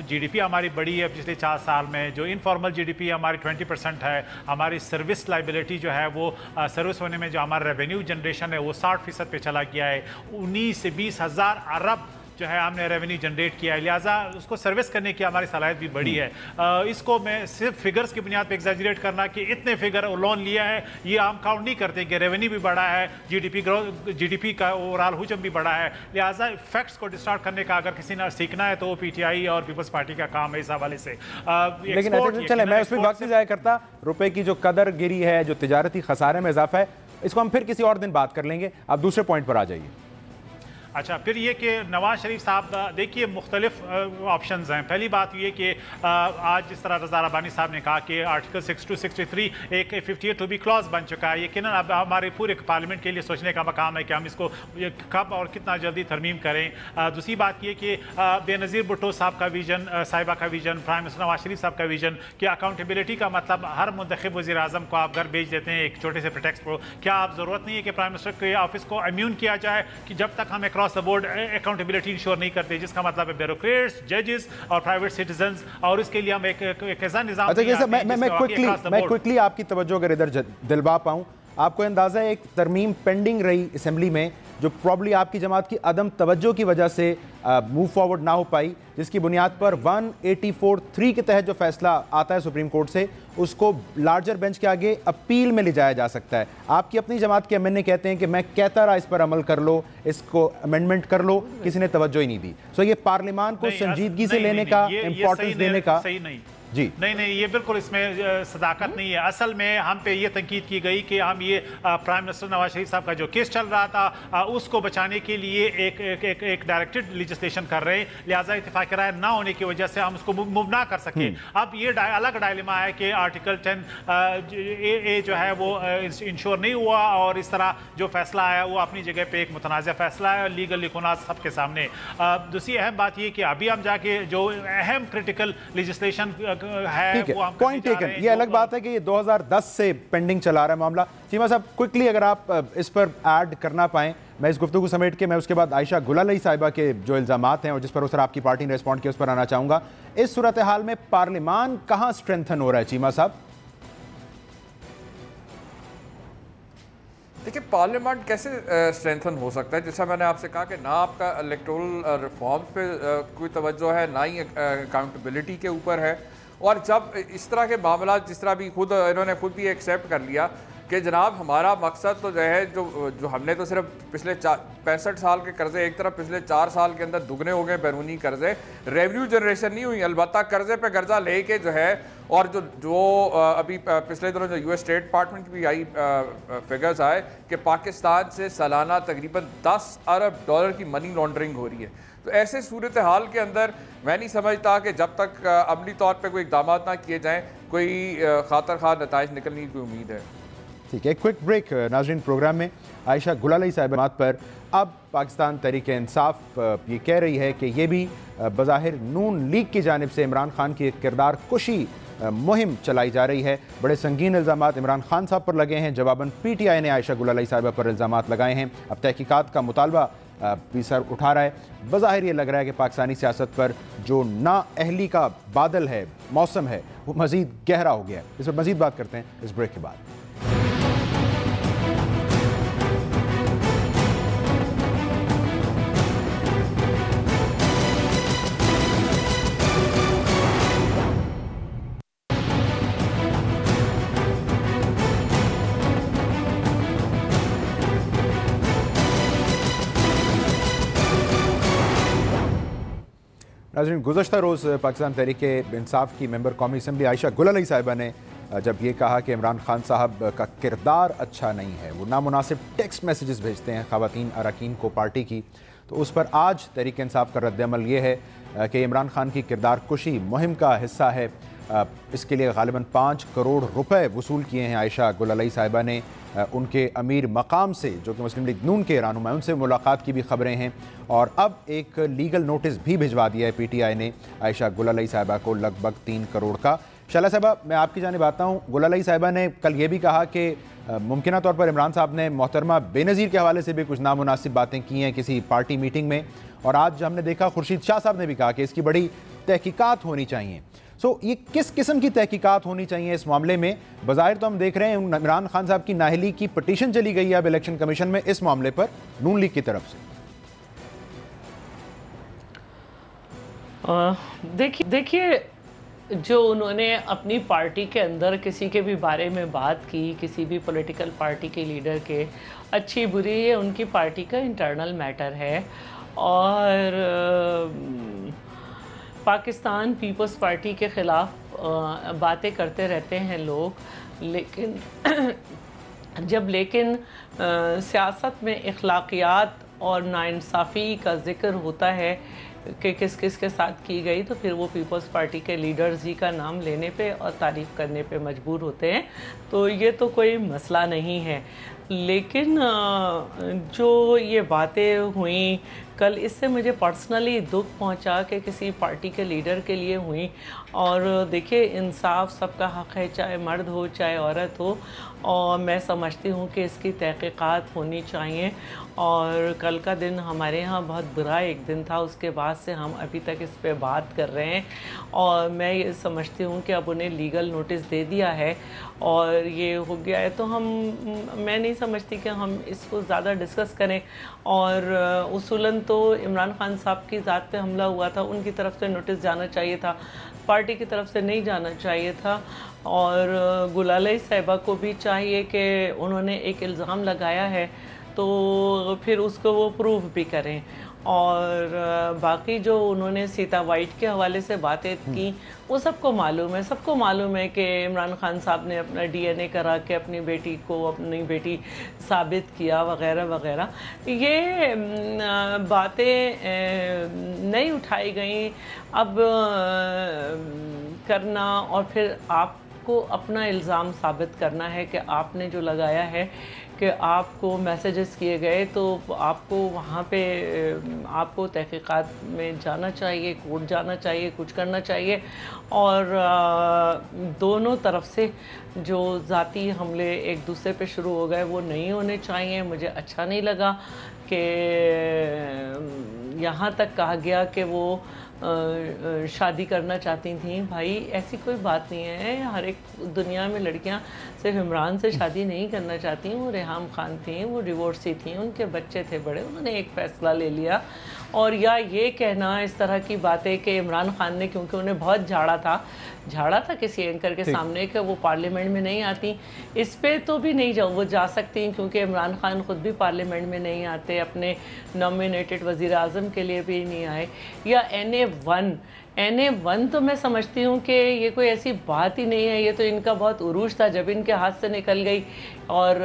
GDP हमारी बढ़ी है पिछले 4 साल में, जो इनफॉर्मल GDP हमारी 20% है। हमारी सर्विस लाइबिलिटी जो है वो सर्विस होने में जो हमारा रेवेन्यू जनरेशन है वो 60% पे चला गया है। 19 से 20 हज़ार अरब जो है हमने रेवेन्यू जनरेट किया है, लिहाजा उसको सर्विस करने की हमारी सलाहियत भी बढ़ी है। इसको मैं सिर्फ फिगर्स की बुनियाद पे एग्जैजरेट करना कि इतने फिगर लोन लिया है ये हम काउंट नहीं करते कि रेवेन्यू भी बढ़ा है, GDP का ओवरऑल हुजम भी बढ़ा है। लिहाजा फैक्ट्स को डिस्टार्ट करने का अगर किसी ने सीखना है तो वो PTI और पीपल्स पार्टी का काम है इस हवाले से। लेकिन चले मैं उस पर वक्त नहीं ज़ाया करता, रुपए की जो कदर गिरी है, जो तिजारती खसारे में इजाफा है, इसको हम फिर किसी और दिन बात कर लेंगे। आप दूसरे पॉइंट पर आ जाइए। अच्छा, फिर ये कि नवाज शरीफ साहब देखिए मुख्तलिफ ऑप्शंस हैं। पहली बात ये कि आज जिस तरह रज़ा रब्बानी साहब ने कहा कि आर्टिकल 6263 एक 58 क्लॉज बन चुका है, यकीनन अब हमारे पूरे पार्लियामेंट के लिए सोचने का मकाम है कि हम इसको कब और कितना जल्दी तरमीम करें। दूसरी बात ये कि बेनज़ीर भुट्टो साहब का विजन, साहिबा का vision, prime minister Nawaz Sharif साहब का विजन कि अकाउंटेबिलिटी का मतलब हर मुंतखब वज़ीर आज़म को आप घर भेज देते हैं एक छोटे से प्रिटेक्स्ट पर। क्या आप ज़रूरत नहीं है कि प्राइम मिनिस्टर के ऑफिस को इम्यून किया जाए कि जब तक हम द बोर्ड अकाउंटेबिलिटी इंश्योर नहीं करते, जिसका मतलब है ब्यूरोक्रेट्स, जजेस और प्राइवेट सिटीजन्स, और इसके लिए हम एक ऐसा निजाम। अच्छा, मैं क्विकली आपकी तवज्जो अगर इधर दिलवा पाऊं, आपको अंदाजा है एक तरमीम पेंडिंग रही असेंबली में जो प्रॉब्ली आपकी जमात की अदम तवज्जो की वजह से मूव फॉरवर्ड ना हो पाई, जिसकी बुनियाद पर 184(3) के तहत जो फैसला आता है सुप्रीम कोर्ट से उसको लार्जर बेंच के आगे अपील में ले जाया जा सकता है। आपकी अपनी जमात के MNA कहते हैं कि मैं कहता रहा इस पर अमल कर लो, इसको अमेंडमेंट कर लो, किसी ने तवज्जो ही नहीं दी। सो ये पार्लियामान को संजीदगी से लेने का, इंपॉर्टेंस देने का सही नहीं जी नहीं, ये बिल्कुल इसमें सदाकत नहीं है। असल में हम पे ये तंकीद की गई कि हम ये प्राइम मिनिस्टर नवाज शरीफ साहब का जो केस चल रहा था उसको बचाने के लिए एक डायरेक्टेड लेजिस्लेशन कर रहे हैं, लिहाजा इत्तेफाक राय ना होने की वजह से हम उसको मूव ना कर सके। अब ये अलग डायलेमा है कि आर्टिकल 10A जो है वो इंश्योर नहीं हुआ और इस तरह जो फैसला आया वो अपनी जगह पे एक मुतनाज़ फैसला है, लीगल लिखुनात सबके सामने। दूसरी अहम बात ये कि अभी हम जाके जो अहम क्रिटिकल लेजिस्लेशन ठीक है, पॉइंट टेकन। ये अलग बात है कि ये 2010 से पेंडिंग चला रहा है मामला। चीमा साहब क्विकली अगर आप इस पर ऐड करना पाएं, मैं इस गुफ्तगू समेट के मैं उसके बाद आयशा गुलालई साहिबा के जो इल्ज़ामात हैं और जिस पर उस आपकी पार्टी ने रिस्पॉन्ड किया उस पर आना चाहूँगा। इस सूरत हाल में पार्लियामान कहाँ स्ट्रेंथन हो रहा है चीमा साहब? देखिए, पार्लियामेंट कैसे स्ट्रेंथन हो सकता है? जैसा मैंने आपसे कहा कि ना आपका इलेक्टोरल रिफॉर्म्स पे कोई तवज्जो है, ना ही अकाउंटेबिलिटी के ऊपर है। और जब इस तरह के मामला, जिस तरह भी इन्होंने खुद भी एक्सेप्ट कर लिया कि जनाब हमारा मकसद तो जो है जो हमने तो सिर्फ पिछले 65 साल के कर्जे एक तरफ पिछले 4 साल के अंदर दुगने हो गए बैरूनी कर्जे, रेवेन्यू जनरेशन नहीं हुई, अलबत्ता कर्जे पे कर्जा लेके जो है। और जो अभी पिछले दिनों जो US स्टेट डिपार्टमेंट की आई फिगर्स आए कि पाकिस्तान से सालाना तकरीबन $10 अरब की मनी लॉन्ड्रिंग हो रही है। तो ऐसे सूरत हाल के अंदर मैं नहीं समझता कि जब तक अमली तौर पर कोई इक़दाम ना किए जाएँ कोई खातर खा नताइज निकलने की उम्मीद है। ठीक है, क्विक ब्रेक नाज़रीन। प्रोग्राम में आयशा गुलालई साहिबा पर अब पाकिस्तान तहरीक इंसाफ ये कह रही है कि ये भी बज़ाहिर नून लीग की जानिब से इमरान खान की किरदार कुशी मुहिम चलाई जा रही है। बड़े संगीन इल्ज़ामात इमरान खान साहब पर लगे हैं। जवाबन PTI ने आयशा गुलालाई साहिबा पर इल्ज़ामात लगाए हैं। अब तहकीकात का मुतालबा भी सर उठा रहा है। बज़ाहिर ये लग रहा है कि पाकिस्तानी सियासत पर जो नाअहली का बादल है, मौसम है, वो मज़ीद गहरा हो गया है। इस पर मज़ीद बात करते हैं इस ब्रेक के बाद। नाज़रीन, गुज़श्ता रोज़ पाकिस्तान तहरीक इंसाफ की मेंबर कौमी असम्बली आयशा गुलालाई साहिबा ने जब ये कहा कि इमरान खान साहब का किरदार अच्छा नहीं है, वो नामुनासिब टेक्स्ट मैसेजेस भेजते हैं ख़वातीन अरकान को पार्टी की, तो उस पर आज तहरीक इंसाफ का रद्द-ए-अमल ये है कि इमरान खान की किरदार कुशी मुहिम का हिस्सा है। इसके लिए गालिबन 5 करोड़ रुपए वसूल किए हैं आयशा गुलालाई साहिबा ने। उनके अमीर मकाम से, जो कि मुस्लिम लीग नून के रहनुमा, उनसे मुलाकात की भी खबरें हैं और अब एक लीगल नोटिस भी भिजवा दिया है PTI ने आयशा गुलालाई साहिबा को लगभग 3 करोड़ का। शाला साहिबा, मैं आपकी जानिब आता हूँ। गुलालाई साहिबा ने कल ये भी कहा कि मुमकिना तौर पर इमरान साहब ने मोहतरमा बेनज़ीर के हवाले से भी कुछ नामुनासिब बातें की हैं किसी पार्टी मीटिंग में, और आज हमने देखा खुर्शीद शाह साहब ने भी कहा कि इसकी बड़ी तहकीकात होनी चाहिए। ये किस किस्म की तहकीकात होनी चाहिए इस मामले में? बज़ाहिर तो हम देख रहे हैं इमरान खान साहब की नाअहली की पटिशन चली गई है अब इलेक्शन कमीशन में इस मामले पर नून लीग की तरफ से। देखिए, जो उन्होंने अपनी पार्टी के अंदर किसी के भी बारे में बात की, किसी भी पॉलिटिकल पार्टी के लीडर के, अच्छी बुरी, ये उनकी पार्टी का इंटरनल मैटर है। और पाकिस्तान पीपल्स पार्टी के ख़िलाफ़ बातें करते रहते हैं लोग, लेकिन सियासत में अखलाकियात और नाइंसाफ़ी का ज़िक्र होता है कि किस किस के साथ की गई, तो फिर वो पीपल्स पार्टी के लीडर्स ही का नाम लेने पे और तारीफ़ करने पे मजबूर होते हैं। तो ये तो कोई मसला नहीं है, लेकिन जो ये बातें हुई कल, इससे मुझे पर्सनली दुख पहुंचा कि किसी पार्टी के लीडर के लिए हुई। और देखिए, इंसाफ सबका हक़ है, चाहे मर्द हो चाहे औरत हो, और मैं समझती हूँ कि इसकी तहक़ीक़ात होनी चाहिए। और कल का दिन हमारे यहाँ बहुत बुरा एक दिन था, उसके बाद से हम अभी तक इस पे बात कर रहे हैं। और मैं ये समझती हूँ कि अब उन्हें लीगल नोटिस दे दिया है और ये हो गया है, तो मैं नहीं समझती कि हम इसको ज़्यादा डिस्कस करें। और उसूलन तो इमरान खान साहब की ज़ात पे हमला हुआ था, उनकी तरफ से नोटिस जाना चाहिए था, पार्टी की तरफ से नहीं जाना चाहिए था। और गुलालाई साहिबा को भी चाहिए कि उन्होंने एक इल्ज़ाम लगाया है तो फिर उसको वो प्रूव भी करें। और बाकी जो उन्होंने सीता वाइट के हवाले से बातें की, वो सबको मालूम है कि इमरान खान साहब ने अपना DNA करा के अपनी बेटी को अपनी बेटी साबित किया वगैरह वगैरह। ये बातें नहीं उठाई गई अब करना, और फिर आपको अपना इल्ज़ाम साबित करना है कि आपने जो लगाया है कि आपको मैसेजेस किए गए, तो आपको वहाँ पे आपको तहक़ीक़ात में जाना चाहिए, कोर्ट जाना चाहिए, कुछ करना चाहिए। और दोनों तरफ से जो ज़ाती हमले एक दूसरे पे शुरू हो गए वो नहीं होने चाहिए। मुझे अच्छा नहीं लगा कि यहाँ तक कहा गया कि वो शादी करना चाहती थी। भाई, ऐसी कोई बात नहीं है। हर एक दुनिया में लड़कियां सिर्फ इमरान से शादी नहीं करना चाहती। वो रेहाम खान थी, वो डिवोर्सी थी, उनके बच्चे थे बड़े, उन्होंने एक फ़ैसला ले लिया। और या ये कहना इस तरह की बातें कि इमरान खान ने, क्योंकि उन्हें बहुत झाड़ा था किसी एंकर के सामने कि वो पार्लियामेंट में नहीं आती, इस पे तो भी नहीं वो जा सकती, क्योंकि इमरान खान ख़ुद भी पार्लियामेंट में नहीं आते, अपने नॉमिनेटेड वज़ीर आज़म के लिए भी नहीं आए। या NA1 तो मैं समझती हूँ कि ये कोई ऐसी बात ही नहीं है, ये तो इनका बहुत उरूज था जब इनके हाथ से निकल गई, और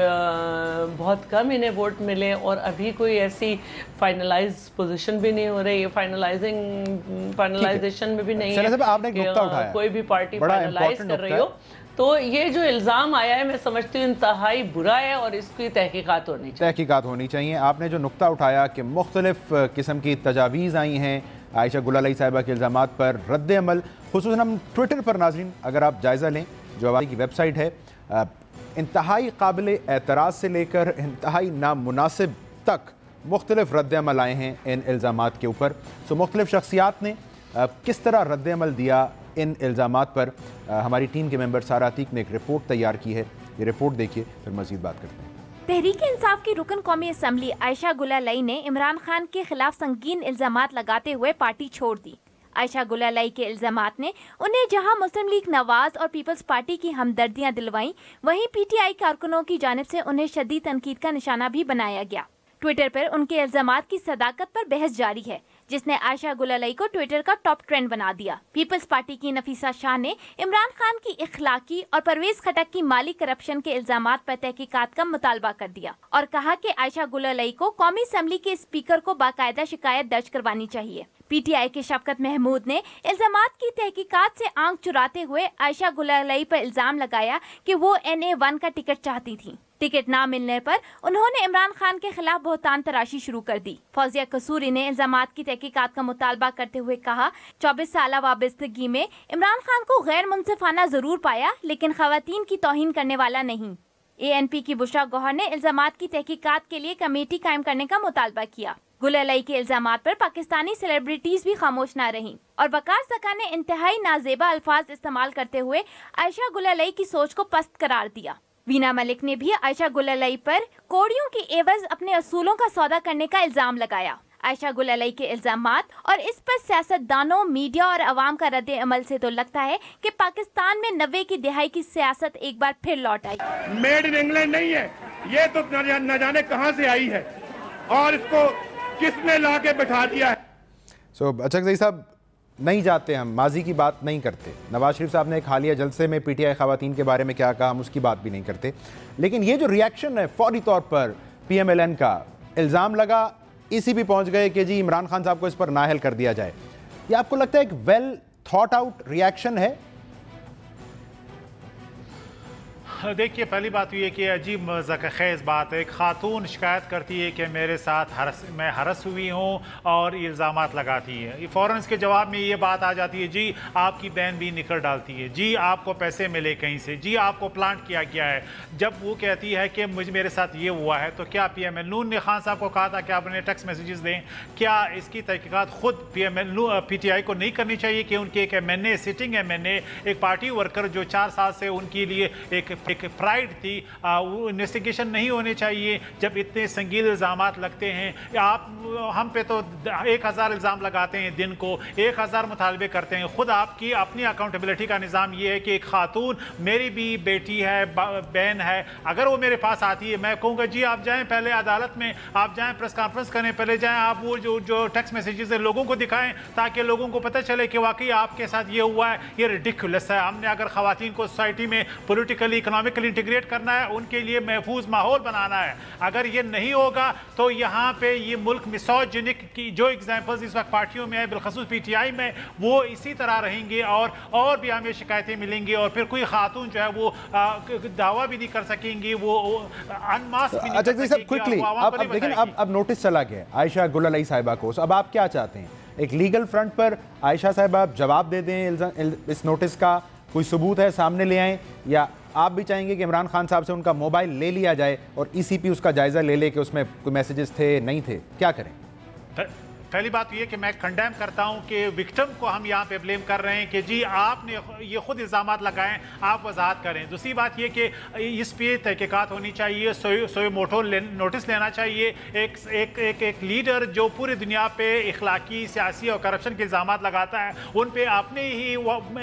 बहुत कम इन्हें वोट मिले, और अभी कोई ऐसी फाइनलाइज पोजीशन भी नहीं हो रही है, फाइनलाइजेशन में भी नहीं है, आपने एक नुक्ता उठाया, कोई भी पार्टी फाइनलाइज कर रही हो। तो ये जो इल्ज़ाम आया है मैं समझती हूँ इंतहाई बुरा है और इसकी तहकीकात होनी चाहिए। तहकीकात होनी चाहिए। आपने जो नुक्ता उठाया कि मुख्तलिफ किस्म की तजावीज़ आई हैं आयशा गुलालई साहिबा के इल्ज़ामात पर रद्द अमल, खुसूसन हम ट्विटर पर नाज़रीन अगर आप जायज़ा लें, जो आवाज़ की वेबसाइट है, इंतहाई काबिल एतराज़ से लेकर इंतहाई नामुनासिब तक मुख्तलिफ रद्द अमल आए हैं इन इल्ज़ामात के ऊपर। सो मुख्तलिफ शख्सियात ने किस तरह रद्द अमल दिया इन इल्ज़ामात पर, हमारी टीम के मेंबर सारा अतीक ने एक रिपोर्ट तैयार की है। ये रिपोर्ट देखिए, फिर मज़ीद बात करते हैं। तहरीक इंसाफ की रुकन कौमी असम्बली आयशा गुलालई ने इमरान खान के खिलाफ संगीन इल्जामात लगाते हुए पार्टी छोड़ दी। आयशा गुलालई के इल्जामात ने उन्हें जहां मुस्लिम लीग नवाज और पीपल्स पार्टी की हमदर्दियां दिलवाईं, वहीं पीटीआई कारकुनों की जानिब से उन्हें शदीद तनकीद का निशाना भी बनाया गया। ट्विटर पर उनके इल्जामात की सदाकत पर बहस जारी है, जिसने आयशा गुलालई को ट्विटर का टॉप ट्रेंड बना दिया। पीपल्स पार्टी की नफीसा शाह ने इमरान खान की इखलाकी और परवेज खटक की माली करप्शन के इल्जामात पर तहकीकात का मुतालबा कर दिया और कहा कि आयशा गुलालई को कौमी असम्बली के स्पीकर को बाकायदा शिकायत दर्ज करवानी चाहिए। पीटीआई के शफकत महमूद ने इल्जामात की तहकीकात से आंख चुराते हुए आयशा गुलालई पर इल्जाम लगाया कि वो NA1 का टिकट चाहती थी। टिकट ना मिलने पर उन्होंने इमरान खान के खिलाफ बहुतान तराशी शुरू कर दी। फौजिया कसूरी ने इल्जामात की तहकीकात का मुतालबा करते हुए कहा, 24 साल वाबस्तगी में इमरान खान को गैर मुनसिफाना जरूर पाया, लेकिन खवातीन की तौहीन करने वाला नहीं। ANP की बुशरा गौहर ने इल्जामात की तहकीकात के लिए कमेटी कायम करने का मुतालबा किया। गुलालई के इल्जामात पर पाकिस्तानी सेलिब्रिटीज भी खामोश न रहीं और वकार सका ने इंतहाई नाजेबा अल्फाज इस्तेमाल करते हुए आयशा गुलालई की सोच को पस्त करार दिया। वीना मलिक ने भी आयशा गुलालई पर कोड़ियों की एवज अपने असूलों का सौदा करने का इल्जाम लगाया। आयशा गुलालई के इल्जामात और इस पर सियासतदानों, मीडिया और अवाम का रद्द अमल से तो लगता है कि पाकिस्तान में 90 की दिहाई की सियासत एक बार फिर लौट आई। मेड इन इंग्लैंड नहीं है ये, तो न जाने कहां से आई है और इसको किसने ला के बैठा दिया है। अचकज़ई साहब, नहीं जाते हम, माजी की बात नहीं करते। नवाज शरीफ साहब ने एक हालिया जलसे में पीटीआई खवातीन के बारे में क्या कहा, हम उसकी बात भी नहीं करते। लेकिन ये जो रिएक्शन है फौरी तौर पर PMLN का, इल्ज़ाम लगा, ECB पहुंच गए कि जी इमरान खान साहब को इस पर नाअहल कर दिया जाए। ये आपको लगता है एक वेल थॉट आउट रिएक्शन है? देखिए, पहली बात ये कि अजीब ज़ख्खेज़ बात है। एक खातून शिकायत करती है कि मेरे साथ मैं हरस हुई हूँ और इल्ज़ामात लगाती है। फ़ौरन इसके जवाब में ये बात आ जाती है, जी आपकी बहन भी निकल डालती है, जी आपको पैसे मिले कहीं से, जी आपको प्लांट किया गया है। जब वो कहती है कि मुझे मेरे साथ ये हुआ है, तो क्या PML ने खान साहब को कहा था कि आप उन्हें टेक्स्ट मैसेजेस दें? क्या इसकी तहकीकात खुद PTI को नहीं करनी चाहिए कि उनके एक MNA, सिटिंग MNA, एक पार्टी वर्कर जो 4 साल से उनके लिए एक प्राइड थी, वो इन्वेस्टिगेशन नहीं होने चाहिए? जब इतने संगीन इल्ज़ामात लगते हैं, आप हम पे तो 1000 इल्ज़ाम लगाते हैं दिन को, 1000 मुतालबे करते हैं। खुद आपकी अपनी अकाउंटेबिलिटी का निज़ाम ये है कि एक खातून, मेरी भी बेटी है, बहन है, अगर वो मेरे पास आती है, मैं कहूँगा जी आप जाएँ पहले अदालत में, आप जाएँ प्रेस कॉन्फ्रेंस करें, पहले जाएँ आप वो जो टेक्स्ट मैसेजेस है लोगों को दिखाएँ, ताकि लोगों को पता चले कि वाकई आपके साथ ये हुआ है। ये रिडिकुलस है। हमने अगर खवातीन को सोसाइटी में पोलिटिकली, इकोनॉमिकली इंटीग्रेट करना है, उनके लिए महफूज माहौल बनाना है, अगर ये नहीं होगा तो यहाँ पे ये मुल्क मिसोजिनिक की जो एग्जांपल्स इस वक्त पार्टियों में है, बिलखसूस PTI में, वो इसी तरह रहेंगे और भी हमें शिकायतें मिलेंगी और फिर कोई खातून जो है वो दावा भी नहीं कर सकेंगी, वो अनमास्क भी नहीं कर सकेंगी। क्विकली लेकिन अब नोटिस चला गया आयशा गुलालई साहिबा को, अब आप क्या चाहते हैं? एक लीगल फ्रंट पर आयशा साहिबा जवाब दे दें इस नोटिस का, कोई सबूत है सामने ले आएं, या आप भी चाहेंगे कि इमरान खान साहब से उनका मोबाइल ले लिया जाए और ECP उसका जायजा ले ले कि उसमें कोई मैसेजेस थे नहीं थे? क्या करें? पहली बात तो ये कि मैं कंडेम करता हूं कि विक्टिम को हम यहाँ पे ब्लेम कर रहे हैं कि जी आपने ये खुद इल्ज़ामात लगाएं, आप वजाहत करें। दूसरी बात ये कि इस पे तहकीकात होनी चाहिए, सोए मोटो नोटिस लेना चाहिए। एक लीडर जो पूरी दुनिया पे इखलाकी, सियासी और करप्शन के इल्ज़ामात लगाता है, उन पे अपने ही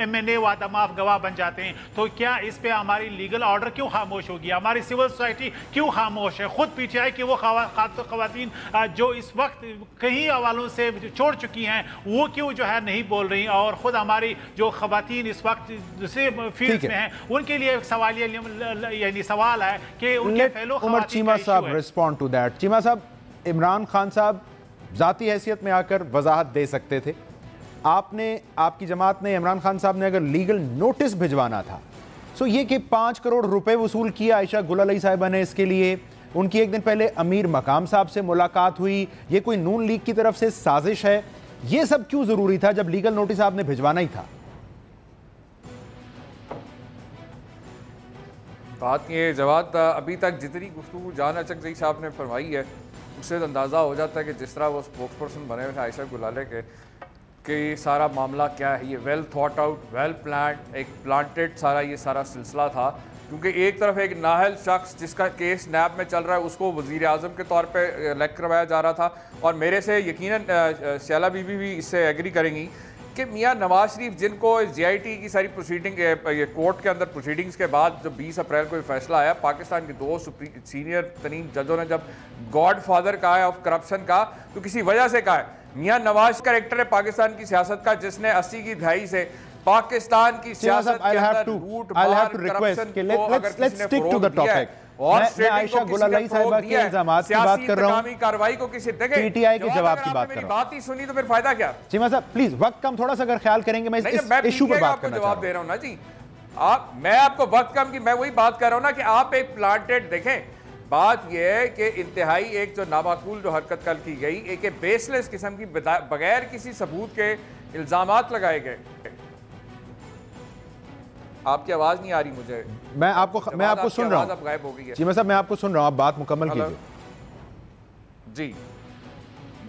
MNA वादमाफ गवाह बन जाते हैं। तो क्या इस पे हमारी लीगल ऑर्डर क्यों खामोश होगी? हमारी सिविल सोसाइटी क्यों खामोश है? खुद PTI की वो खवातीन जो इस वक्त कहीं हवालों से छोड़ चुकी हैं, वो क्यों जो है नहीं बोल रही? और खुद हमारी जो खवातीन इस वक्त दूसरे फील्ड में हैं, उनके लिए एक सवाल है कि उनके फेलो उमर चीमा साहब रिस्पॉन्ड टू दैट। चीमा साहब, इमरान खान साहब जाती हैसियत में आकर वजाहत दे सकते थे, आपकी जमात ने, इमरान खान साहब ने अगर लीगल नोटिस भिजवाना था, सो ये कि 5 करोड़ रुपए वसूल किया आयशा गुल अली साहिबा ने इसके लिए, उनकी एक दिन पहले अमीर मकाम साहब से मुलाकात हुई, ये कोई नून लीग की तरफ से साजिश है, ये सब क्यों जरूरी था जब लीगल नोटिस आपने भिजवाना ही था? बात ये जवाब, अभी तक जितनी गुफ्तगू जान अचकज़ई साहब ने फरमाई है उससे अंदाज़ा हो जाता है कि जिस तरह वो स्पोक्स पर्सन बने हुए हैं आयशा गुलाले के कि सारा मामला क्या है, ये well thought out, well planned, एक प्लांटेड सारा ये सारा सिलसिला था। क्योंकि एक तरफ एक नाहल शख्स जिसका केस नैब में चल रहा है उसको वज़ीर आज़म के तौर पे इलेक्ट करवाया जा रहा था, और मेरे से यकीनन शैला बीबी भी इससे एग्री करेंगी कि मियां नवाज शरीफ जिनको JIT की सारी प्रोसीडिंग ये कोर्ट के अंदर प्रोसीडिंग्स के बाद जब 20 अप्रैल को फैसला आया, पाकिस्तान के 2 सीनियर तरीन जजों ने जब गॉड फादर कहा है ऑफ करप्शन का, तो किसी वजह से कहा है। मियां नवाज कैरेक्टर है पाकिस्तान की सियासत का जिसने 80 की दहाई से पाकिस्तान की सियासत के अंदर लूट मार करप्शन को अगर किसी ने फरोग दिया है और आयशा गुल अली साहिबा के इल्जामात की बात कर रहा हूं, कार्रवाई को किसी देखे PTI के जवाब की बात कर रहा हूं। बात ही सुनी तो फिर फायदा क्या? चीमा साहब प्लीज वक्त कम थोड़ा सा अगर ख्याल करेंगे, मैं इस इशू पर बात करना जवाब दे रहा हूं ना जी। मैं आपको वक्त कम की मैं वही बात कर रहा हूं ना कि आप एक प्लांटेड देखें। बात यह है कि इंतहाई एक जो नामाकूल जो हरकत कल की गई, एक बेसलेस किस्म की बगैर किसी सबूत के इल्जामात लगाए गए। आपकी आवाज नहीं आ रही मुझे। मैं आपको सुन रहा हूं। अब गायब हो गई है। चीमा साहब मैं आपको सुन रहा हूं, आप बात मुकम्मल कीजिए। जी,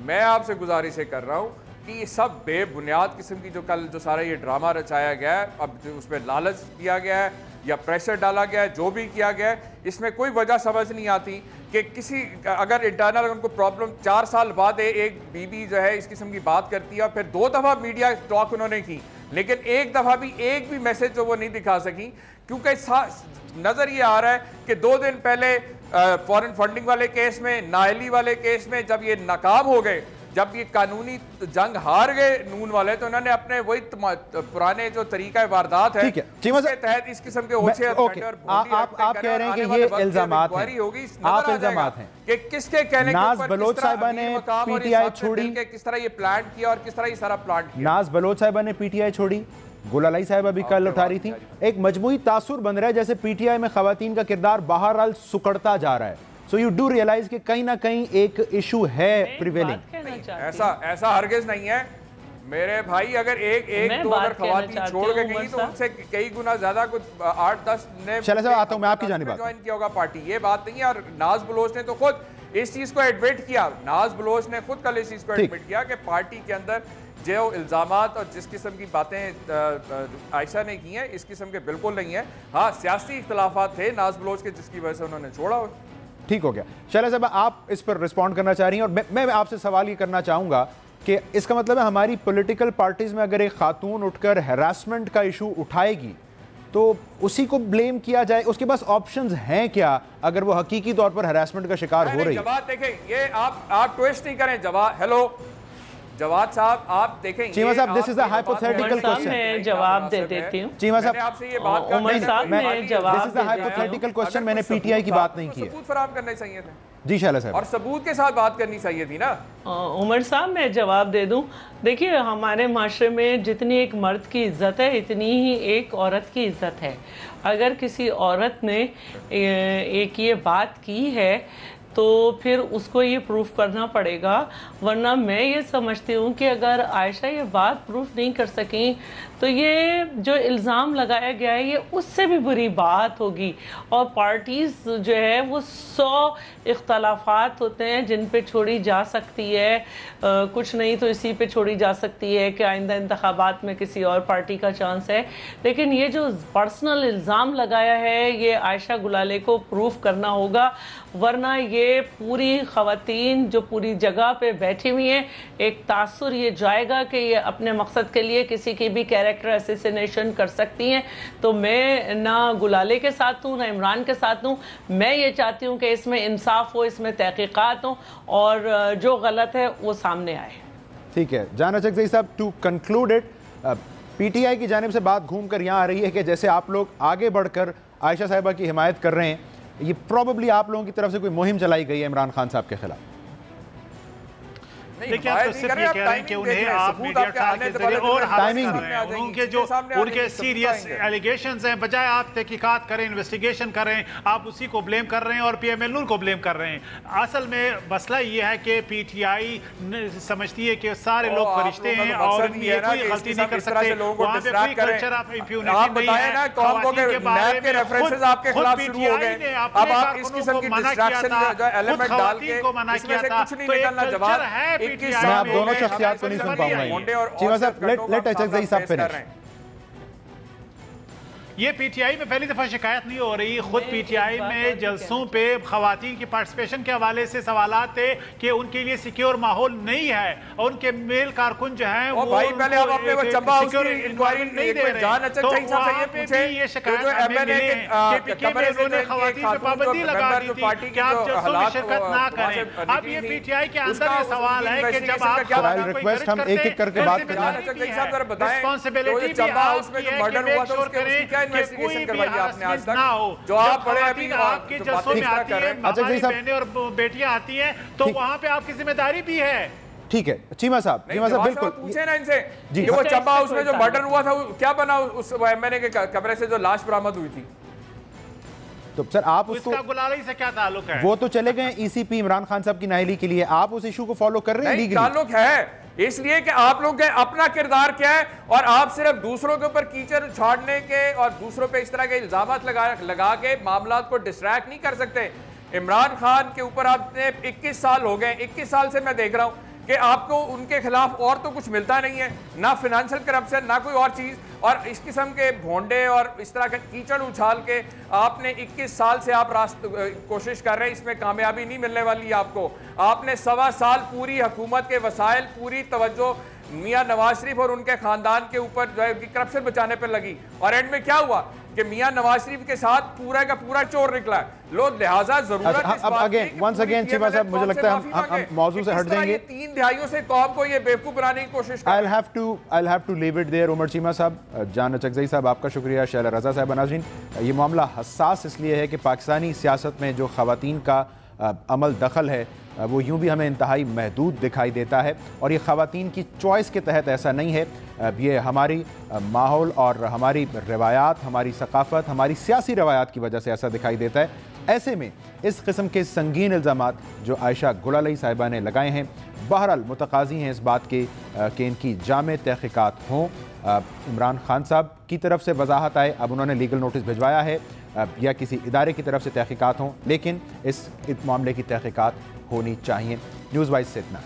मैं आपसे गुजारिश कर रहा हूं कि ये सब बेबुनियाद किस्म की जो कल जो सारा ये ड्रामा रचाया गया है, अब उसमें लालच दिया गया है या प्रेशर डाला गया है, जो भी किया गया है, इसमें कोई वजह समझ नहीं आती कि किसी अगर इंटरनल उनको प्रॉब्लम 4 साल बाद एक बीबी जो है इस किस्म की बात करती है और फिर 2 दफ़ा मीडिया टॉक उन्होंने की, लेकिन एक दफ़ा भी एक भी मैसेज जो वो नहीं दिखा सकी, क्योंकि नज़र ये आ रहा है कि 2 दिन पहले फॉरेन फंडिंग वाले केस में, नाअहली वाले केस में जब ये नाकाम हो गए, जब ये कानूनी जंग हार गए नून वाले, तो उन्होंने अपने वही पुराने जो तरीका वारदात है उसके तहत इस किस्म के आप कह रहे हैं कि ये इल्जामात होगी, आप इल्जामात हैं कि किसके कहने नाज बलोच साहिबा ने PTI छोड़ी, किस तरह ये प्लान किया और किस तरह ये सारा प्लान किया। नाज बलोच साहिबा ने PTI छोड़ी, गुल अली साहिबा भी कल उठा रही थी। एक मजमूई तासुर बन रहा है जैसे PTI में खवातीन का किरदार बहरहाल सुकड़ता जा रहा है। सो यू डू रियलाइज कि कहीं ना कहीं एक इशू है प्रिवेलिंग। ऐसा हरगिज नहीं है मेरे भाई। अगर एक दो अगर खवातीन छोड़ के गई तो उनसे कई गुना ज्यादा कुछ 8-10 ने आता हूं मैं आपकी जानिब ज्वाइन किया होगा पार्टी, ये बात नहीं है। और नाज बलोच ने तो खुद इस चीज को एडमिट किया, नाज बलोच ने खुद कल इस चीज को एडमिट किया कि पार्टी के अंदर जो इल्जामात और जिस किस्म की बातें आयशा ने की हैं इस किस्म के बिल्कुल नहीं है। हाँ, सियासी इख्तलाफात थे नाज बलोच के जिसकी वजह से उन्होंने छोड़ा। ठीक हो गया। शैला साहब आप इस पर रिस्पॉन्ड करना चाह रही हैं और मैं आपसे सवाल ये करना चाहूँगा कि इसका मतलब है हमारी पॉलिटिकल पार्टीज़ में अगर एक खातून उठकर हैरासमेंट का इशू उठाएगी तो उसी को ब्लेम किया जाए, उसके पास ऑप्शंस हैं क्या अगर वो हकीकी तौर पर हैरासमेंट का शिकार हो रही है? जवाब देखें, ये आप ट्विस्ट नहीं करें। जवाब हेलो जवाद साहब आप देखें, चीमा साहब this is a hypothetical question. मैं जवाब दे देती हूं। चीमा साहब आपसे ये बात करना उमर साहब मैं जवाब this is a hypothetical question, मैंने PTI की बात नहीं की है। सबूत फराहम करने चाहिए थे जी शैला साहब, और सबूत के साथ बात करनी चाहिए थी ना। उमर साहब मैं जवाब दे दूं। देखिए हमारे माशरे में जितनी एक मर्द की इज्जत है इतनी ही एक औरत की इज्जत है। अगर किसी औरत ने एक ये बात की है तो फिर उसको ये प्रूफ करना पड़ेगा, वरना मैं ये समझती हूँ कि अगर आयशा ये बात प्रूफ नहीं कर सकें तो ये जो इल्ज़ाम लगाया गया है ये उससे भी बुरी बात होगी। और पार्टीज़ जो है वो 100 इख्तलाफात होते हैं जिन पे छोड़ी जा सकती है, कुछ नहीं तो इसी पे छोड़ी जा सकती है कि आइंदा इंतखाबात में किसी और पार्टी का चांस है। लेकिन ये जो पर्सनल इल्ज़ाम लगाया है ये आयशा गुलाले को प्रूफ करना होगा, वरना ये पूरी ख़वातीन जो पूरी जगह पे बैठी हुई हैं एक तासुर ये जाएगा कि ये अपने मकसद के लिए किसी की भी कैरेक्टर असैसिनेशन कर सकती हैं। तो मैं ना गुलाले के साथ हूँ ना इमरान के साथ हूँ। मैं ये चाहती हूँ कि इसमें इंसाफ हो, इसमें तहकीकात हो और जो गलत है वो सामने आए। ठीक है जान अचकज़ई साहब, टू कंक्लूड इट, PTI की जानिब से बात घूम कर यहाँ आ रही है कि जैसे आप लोग आगे बढ़कर आयशा साहिबा की हिमायत कर रहे हैं, ये प्रॉबली आप लोगों की तरफ से कोई मुहिम चलाई गई है इमरान खान साहब के खिलाफ। देखिए आप तो सिर्फ ये कह रहे हैं कि उन्हें आप मीडिया ट्रायल के जरिए और टाइमिंग कर रहे हैं, उनके जो उनके सीरियस एलिगेशंस हैं, बजाय आप तहकीकात करें, इन्वेस्टिगेशन करें, आप उसी को ब्लेम कर रहे हैं और पीएमएल नून को ब्लेम कर रहे हैं। असल में मसला ये है कि पीटीआई समझती है कि सारे लोग फरिश्ते हैं और ये कोई गलती नहीं कर सकते, वहाँ पे कोई कल्चर ऑफ इम्प्यूनिटी नहीं है। खवातीन के बारे में खुद पीटीआई ने अपने कारकुनों को मना किया था, खुद खवातीन को मना किया था, तो एक कल्चर है पीटीआई। मैं आप दोनों शख्सियात को नहीं सुन पाऊंगा। चीमा साहब, लेट एचएक्सई साहब फिनिश। ये पीटीआई में पहली दफ़ा शिकायत नहीं हो रही, खुद पीटीआई में जलसों पे खवातीन की पार्टिसिपेशन के हवाले से सवालात थे कि उनके लिए सिक्योर माहौल नहीं है और उनके मेल कारकुन जो हैं वो भाई पहले आप अपने वो चंबा उसकी इंक्वायरी नहीं दे रहे, तो वहाँ पे भी ये शिकायत हमें मिली है कि पीके में उन्होंने खवातीन पे पाबंदी लगा दी थी कि आप जलसों में शिरकत ना करें। अब ये पीटीआई के अंदर ये सवाल है कि जब आप रिक्वेस्ट हम एक एक करके बात करें, रिस्पॉन्सिबिलिटी भी आपकी है कि मेक श्योर करें कि कोई भी हरासमेंट ना हो। जो आप बड़े अभी आपके जलसों में आती है, हमारी बहनें और बेटियां आती हैं, तो वहाँ पे आपकी जिम्मेदारी भी है। ठीक है चीमा साहब बिल्कुल पूछे ना इनसे कि वो चंबा हाउस में जो मर्डर हुआ था क्या बना उस एमएनए के कमरे से जो लाश बरामद हुई थी। तो सर आप उसको गुलाली से क्या ताल्लुक है? वो तो चले गए ईसीपी इमरान खान साहब की नाअहली के लिए, आप उस इशू को फॉलो कर रहे हैं? ताल्लुक है, इसलिए कि आप लोग के अपना किरदार क्या है और आप सिर्फ दूसरों के ऊपर कीचड़ छाड़ने के और दूसरों पे इस तरह के इल्जामात लगा के मामला को डिस्ट्रैक्ट नहीं कर सकते। इमरान खान के ऊपर आपने 21 साल हो गए, 21 साल से मैं देख रहा हूं कि आपको उनके खिलाफ और तो कुछ मिलता नहीं है, ना फिनेंशियल करप्शन ना कोई और चीज, और इस किस्म के भोंडे और इस तरह का कीचड़ उछाल के आपने 21 साल से आप कोशिश कर रहे हैं, इसमें कामयाबी नहीं मिलने वाली आपको। आपने 1.25 साल पूरी हुकूमत के वसाइल, पूरी तवज्जो मियां नवाज शरीफ और उनके खानदान के ऊपर जो है करप्शन बचाने पर लगी, और एंड में क्या हुआ कि मियां नवाज शरीफ के साथ पूरा का पूरा चोर निकला। लोग लिहाजा जरूरत अब अगेन वंस अगेन चीमा साहब मुझे लगता है हम मौजू से हट जाएंगे। 3 दहाइयों से कौम को ये बेवकूफ बनाने की कोशिश कर। I'll have to leave it there। Umar Cheema साहब, जान अचकज़ई साहब आपका शुक्रिया, शैला रजा साहब, नाज़रीन ये मामला हसास इसलिए है कि पाकिस्तानी सियासत में जो ख़वातीन का अमल दखल है वो यूं भी हमें इंतहाई महदूद दिखाई देता है, और ये ख़वातीन की चॉइस के तहत ऐसा नहीं है, ये हमारी माहौल और हमारी रवायात, हमारी सकाफ़त, हमारी सियासी रवायात की वजह से ऐसा दिखाई देता है। ऐसे में इस किस्म के संगीन इल्ज़ामात जो आयशा गुलालई साहिबा ने लगाए हैं बहरहाल मुतकाज़ी हैं इस बात के कि इनकी जामे तहक़ीक़ात हों। इमरान खान साहब की तरफ से वजाहत आए, अब उन्होंने लीगल नोटिस भिजवाया है, या किसी इदारे की तरफ से तहक़ीक़ात हों, लेकिन इस मामले की तहक़ीक़ात होनी चाहिए। न्यूज़ वाइज से इतना।